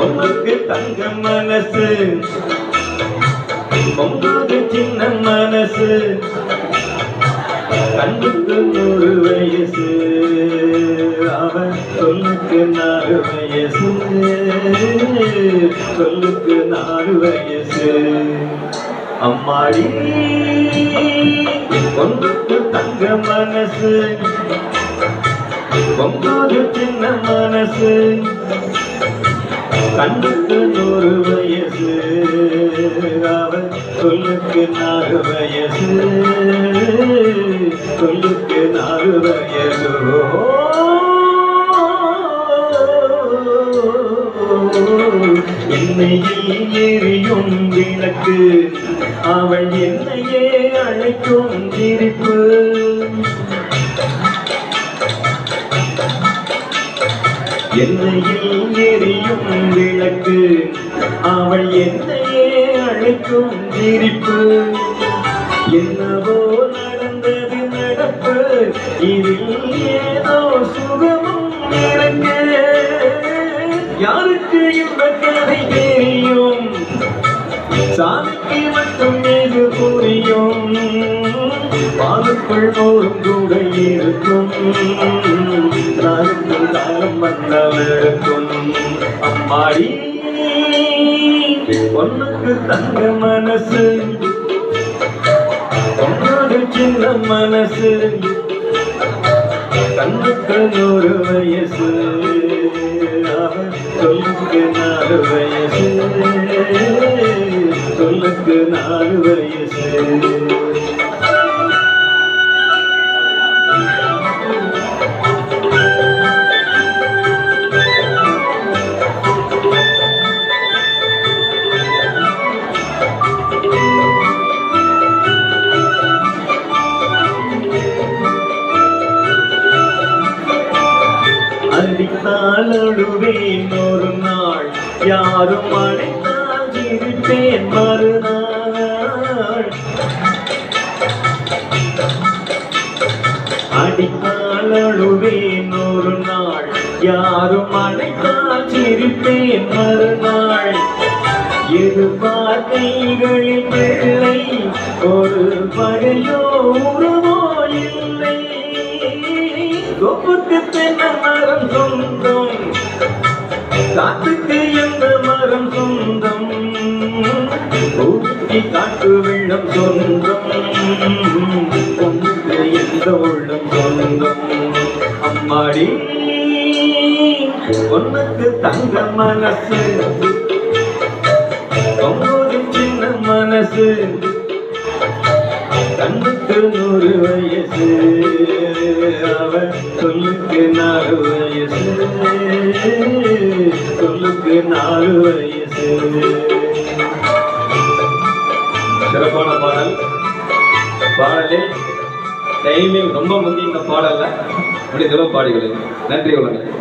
ஒன்றுக்கு தங்க மனசு பொங்குது சின்ன மனசு கண்ணுக்கு 100 வயசு அவன் சொல்லுக்கு 4 வயசு சொல்லுக்கு 4 வயசு அம்மாடி ஒன்றுக்கு தங்க மனசு பொங்குது சின்ன மனசு கண்ணுக்கு 100 வயசு அவன் சொல்லுக்கு 4 வயசு சொல்லுக்கு 4 வயசு என்னையில் எரியும் விளக்கு அவள் என்னையே அழைக்கும் சிரிப்பு என்னையில் எரியும் விளக்கு அவள் என்னையே அழைக்கும் சிரிப்பு என்னவோ நடந்தது நடப்பு இதில் ஏதோ சுகமும் எனக்கு யாருக்கு இந்த கதை தெரியும் சாமிக்கு மட்டும் இது புரியும் பாலுக்குள் போரும் கூட இருக்கும் நாளுக்கு காலம் வந்தால் இருக்கும் அம்மாடி பொண்ணுக்கு தங்க மனசு பொண்ணோடு சின்ன மனசு கண்ணுக்கு 100 வயசு சொல்லுக்கு 4 வயசு சொல்லுக்கு 4 வயசு அடித்தால் அழுவேன் ஒரு நாள் யாரும் அழைத்தால் சிரிப்பேன் மறுநாள் அடித்தால் அழுவேன் ஒரு நாள் யாரும் அழைத்தால் சிரிப்பேன் மறுநாள் எதிர்பார்க்கைகளில் பிள்ளை ஒரு பகையோ உறவோ இல்லை கொப்புக்கு தென்னை மரம் சொந்தம் காத்துக்கு எந்த மரம் சொந்தம் ஊட்டி காட்டு வெள்ளம் சொந்தம் பொண்ணுக்கு எந்த உள்ளம் சொந்தம் அம்மாடி பொண்ணுக்கு தங்க மனசு பொண்ணோடு சின்ன மனசு கண்ணுக்கு 100 வயசு அவன் சொல்லுக்கு 4 வயசு சொல்லுக்கு 4 வயசு சிறப்பான பாடலில் டைமிங் ரொம்ப முக்கியம் இந்த பாடல்ல முடிந்தளவு பாடிகளுங்க நன்றி வணக்கம்